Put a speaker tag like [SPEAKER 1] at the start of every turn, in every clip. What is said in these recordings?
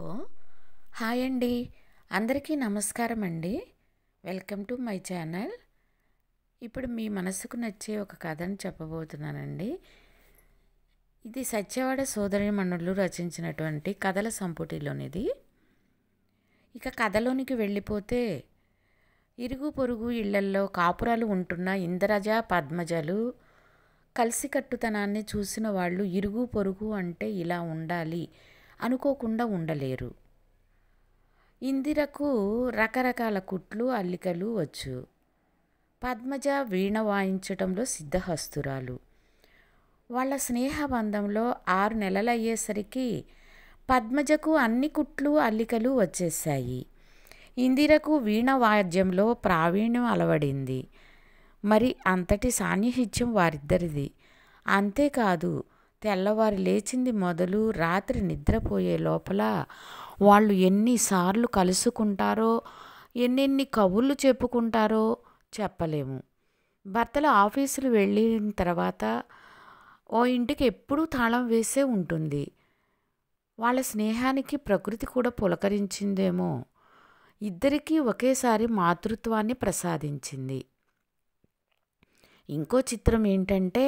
[SPEAKER 1] ఓ hi అండి. అందరికీ నమస్కారం అండి. Welcome to my channel. ఇప్పుడు మీ మనసుకు నచ్చే ఒక కథను చెప్పబోతున్నానండి. ఇది సత్యవాడ సోదరీమణులు రచించినటువంటి కథల సంపుటిలోనిది. ఇక కథలోనికి వెళ్ళిపోతే, ఇరుగు పొరుగు ఇళ్లల్లో కాపురాలు ఉంటున్న ఇంద్రజ పద్మజలు కలిసికట్టుతనాన్ని చూసిన వాళ్ళు ఇరుగు పొరుగు అంటే ఇలా ఉండాలి అనుకోకుండా ఉండలేరు. ఇందిరకు రకరకాల కుట్లు అల్లికలు వచ్చు. పద్మజ వీణ వాయించటంలో సిద్ధహస్తురాలు. వాళ్ళ స్నేహబంధంలో 6 నెలలయ్యేసరికి పద్మజకు అన్ని కుట్లు అల్లికలు వచ్చేశాయి. ఇందిరకు వీణ వాద్యంలో ప్రావీణ్యం అలవడింది. మరి అంతటి సాన్నిహిత్యం వారిద్దరిది. అంతేకాదు, తెల్లవారు లేచింది మొదలు రాత్రి నిద్రపోయే లోపల వాళ్ళు ఎన్నిసార్లు కలుసుకుంటారో, ఎన్నెన్ని కబుర్లు చెప్పుకుంటారో చెప్పలేము. భర్తలు ఆఫీసులు వెళ్ళిన తర్వాత ఓ ఇంటికి ఎప్పుడూ తాళం వేసే ఉంటుంది. వాళ్ళ స్నేహానికి ప్రకృతి కూడా పులకరించిందేమో. ఇద్దరికీ ఒకేసారి మాతృత్వాన్ని ప్రసాదించింది. ఇంకో చిత్రం ఏంటంటే,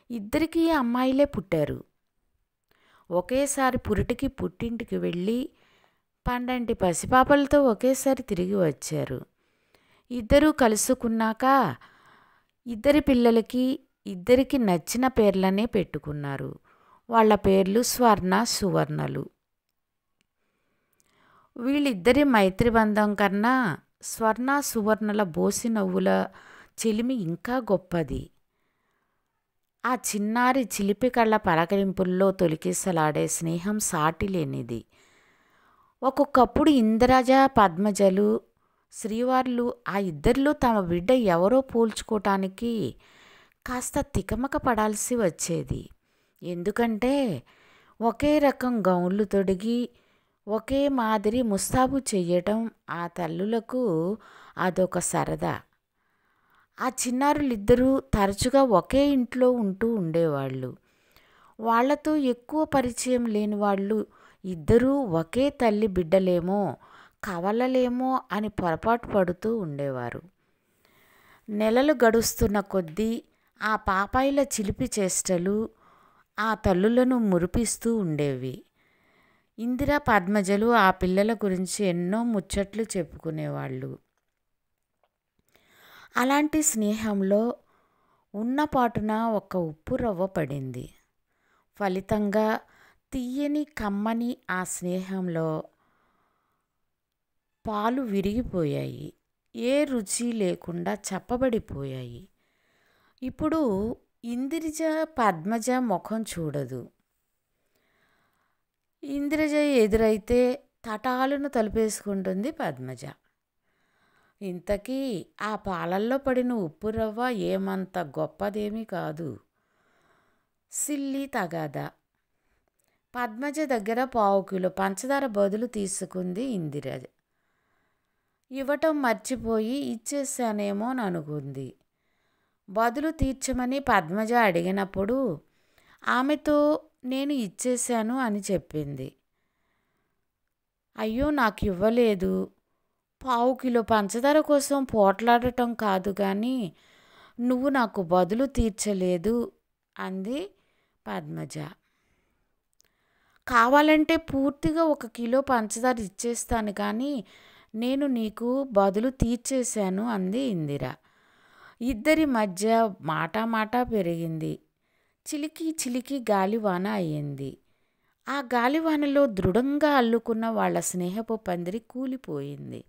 [SPEAKER 1] ఇద్దరికీ అమ్మాయిలే పుట్టారు. ఒకేసారి పుట్టింటికి వెళ్ళి 12 పసిపాపలతో ఒకేసారి తిరిగి వచ్చారు. ఇద్దరూ కలుసుకున్నాక ఇద్దరి పిల్లలకి ఇద్దరికి నచ్చిన పేర్లనే పెట్టుకున్నారు. వాళ్ళ పేర్లు స్వర్ణ, సువర్ణలు. వీళ్ళిద్దరి మైత్రిబంధం కన్నా స్వర్ణ సువర్ణల బోసి నవ్వుల చెలిమి ఇంకా గొప్పది. ఆ చిన్నారి చిలిపి కళ్ళ పలకరింపుల్లో తొలికిసలాడే స్నేహం సాటిలేనిది. ఒక్కొక్కప్పుడు ఇంద్రజ పద్మజలు శ్రీవార్లు ఆ ఇద్దరిలో తమ బిడ్డ ఎవరో పోల్చుకోవటానికి కాస్త తికమక పడాల్సి వచ్చేది. ఎందుకంటే ఒకే రకం గౌన్లు తొడిగి ఒకే మాదిరి ముస్తాబు చెయ్యటం ఆ తల్లులకు అదొక సరదా. ఆ చిన్నారులిద్దరూ తరచుగా ఒకే ఇంట్లో ఉంటూ ఉండేవాళ్ళు. వాళ్లతో ఎక్కువ పరిచయం లేని వాళ్ళు ఇద్దరూ ఒకే తల్లి బిడ్డలేమో, కవలలేమో అని పొరపాటు పడుతూ ఉండేవారు. నెలలు గడుస్తున్న కొద్దీ ఆ పాపాయిల చిలిపి చేష్టలు ఆ తల్లులను మురిపిస్తూ ఉండేవి. ఇందిర పద్మజలు ఆ పిల్లల గురించి ఎన్నో ముచ్చట్లు చెప్పుకునేవాళ్ళు. అలాంటి స్నేహంలో ఉన్నపాటున ఒక ఉప్పు రవ్వ పడింది. ఫలితంగా తీయని కమ్మని ఆ స్నేహంలో పాలు విరిగిపోయాయి. ఏ రుచి లేకుండా చప్పబడిపోయాయి. ఇప్పుడు ఇందిరజ పద్మజ ముఖం చూడదు. ఇందిరజ ఎదురైతే తటాలను తలుపేసుకుంటుంది పద్మజ. ఇంతకీ ఆ పాలల్లో పడిన ఉప్పు రవ్వ ఏమంత గొప్పదేమీ కాదు. సిల్లి తగాదా. పద్మజ దగ్గర 1/4 కిలో పంచదార బదులు తీసుకుంది ఇందిరజ. ఇవ్వటం మర్చిపోయి ఇచ్చేసానేమోననుకుంది. బదులు తీర్చమని పద్మజ అడిగినప్పుడు ఆమెతో నేను ఇచ్చేశాను అని చెప్పింది. అయ్యో, నాకు ఇవ్వలేదు. 1/4 కిలో పంచదార కోసం పోట్లాడటం కాదు కానీ నువ్వు నాకు బదులు తీర్చలేదు అంది పద్మజ. కావాలంటే పూర్తిగా 1 కిలో పంచదార ఇచ్చేస్తాను కానీ నేను నీకు బదులు తీర్చేశాను అంది ఇందిర. ఇద్దరి మధ్య మాటా పెరిగింది. చిలికి చిలికి గాలివాన అయ్యింది. ఆ గాలివానలో దృఢంగా అల్లుకున్న వాళ్ళ స్నేహపు పందిరి కూలిపోయింది.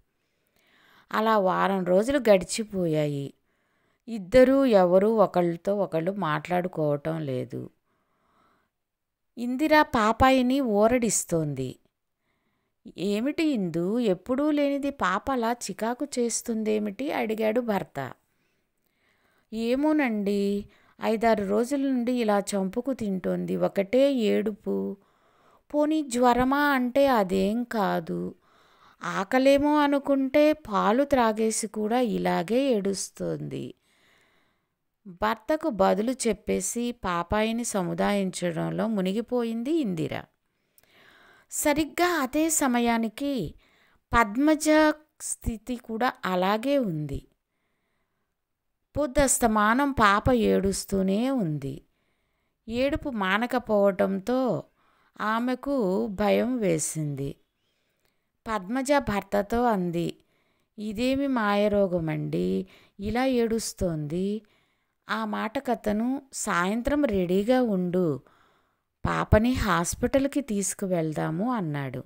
[SPEAKER 1] అలా వారం రోజులు గడిచిపోయాయి. ఇద్దరూ ఎవరూ ఒకళ్ళతో ఒకళ్ళు మాట్లాడుకోవటం లేదు. ఇందిర పాపాయిని ఊరడిస్తోంది. ఏమిటి ఇందు, ఎప్పుడూ లేనిది పాప అలా చికాకు చేస్తుందేమిటి అడిగాడు భర్త. ఏమోనండి, 5-6 రోజుల నుండి ఇలా చంపుకు తింటోంది. ఒకటే ఏడుపు. పోనీ జ్వరమా అంటే అదేం కాదు. ఆకలేమో అనుకుంటే పాలు త్రాగేసి కూడా ఇలాగే ఏడుస్తోంది. భర్తకు బదులు చెప్పేసి పాపాయిని సముదాయించడంలో మునిగిపోయింది ఇందిర. సరిగ్గా అదే సమయానికి పద్మజ స్థితి కూడా అలాగే ఉంది. పొద్దస్తమానం పాప ఏడుస్తూనే ఉంది. ఏడుపు మానకపోవడంతో ఆమెకు భయం వేసింది. పద్మజ భర్తతో అంది, ఇదేమి మాయరోగమండి, ఇలా ఏడుస్తోంది. ఆ మాటకతను, సాయంత్రం రెడీగా ఉండు, పాపని హాస్పిటల్కి తీసుకువెళ్దాము అన్నాడు.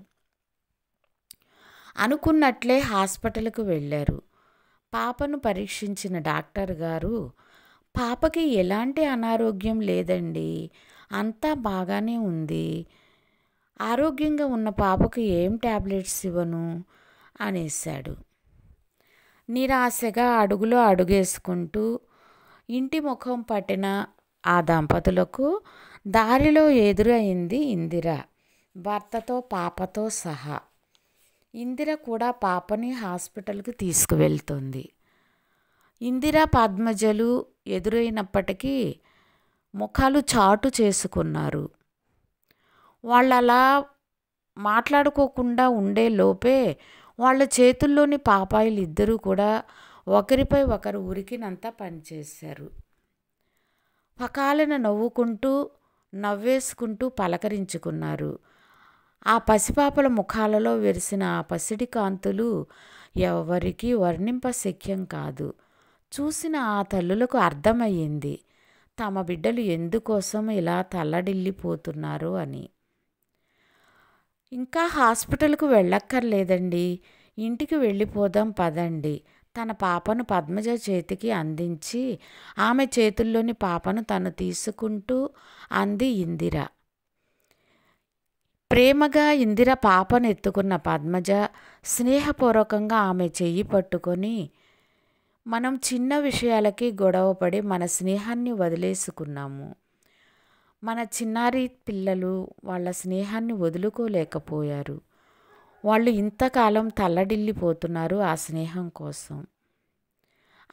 [SPEAKER 1] అనుకున్నట్లే హాస్పిటల్కు వెళ్ళారు. పాపను పరీక్షించిన డాక్టర్ గారు, పాపకి ఎలాంటి అనారోగ్యం లేదండి, అంతా బాగానే ఉంది. ఆరోగ్యంగా ఉన్న పాపకు ఏం టాబ్లెట్స్ ఇవ్వను అనేశాడు. నిరాశగా అడుగులో అడుగేసుకుంటూ ఇంటి ముఖం పట్టిన ఆ దంపతులకు దారిలో ఎదురైంది ఇందిర, భర్తతో పాపతో సహా. ఇందిర కూడా పాపని హాస్పిటల్కి తీసుకువెళ్తుంది. ఇందిర పద్మజలు ఎదురైనప్పటికీ ముఖాలు చాటు చేసుకున్నారు. వాళ్ళలా మాట్లాడుకోకుండా ఉండే లోపే వాళ్ళ చేతుల్లోని పాపాయిలు ఇద్దరూ కూడా ఒకరిపై ఒకరు ఉరికినంత పనిచేశారు. పకాలను నవ్వుకుంటూ నవ్వేసుకుంటూ పలకరించుకున్నారు. ఆ పసిపాపల ముఖాలలో విరిసిన ఆ పసిడి కాంతులు ఎవరికీ వర్ణింపశక్యం కాదు. చూసిన ఆ తల్లులకు అర్థమయ్యింది తమ బిడ్డలు ఎందుకోసం ఇలా తల్లడిల్లిపోతున్నారో అని. ఇంకా హాస్పిటల్కు వెళ్ళక్కర్లేదండి, ఇంటికి వెళ్ళిపోదాం పదండి, తన పాపను పద్మజ చేతికి అందించి ఆమె చేతుల్లోని పాపను తను తీసుకుంటూ అంది ఇందిర. ప్రేమగా ఇందిర పాపను ఎత్తుకున్న పద్మజ స్నేహపూర్వకంగా ఆమె చెయ్యి పట్టుకొని, మనం చిన్న విషయాలకి గొడవపడి మన స్నేహాన్ని వదిలేసుకున్నాము. మన చిన్నారి పిల్లలు వాళ్ళ స్నేహాన్ని వదులుకోలేకపోయారు. వాళ్ళు ఇంతకాలం తల్లడిల్లిపోతున్నారు ఆ స్నేహం కోసం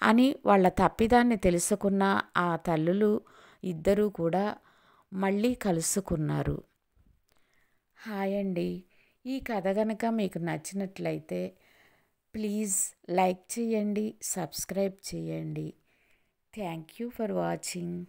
[SPEAKER 1] అని వాళ్ళ తప్పిదాన్ని తెలుసుకున్న ఆ తల్లులు ఇద్దరూ కూడా మళ్ళీ కలుసుకున్నారు. హాయ్ అండి. ఈ కథ కనుక మీకు నచ్చినట్లయితే ప్లీజ్ లైక్ చేయండి, సబ్స్క్రైబ్ చేయండి. Thank you for watching.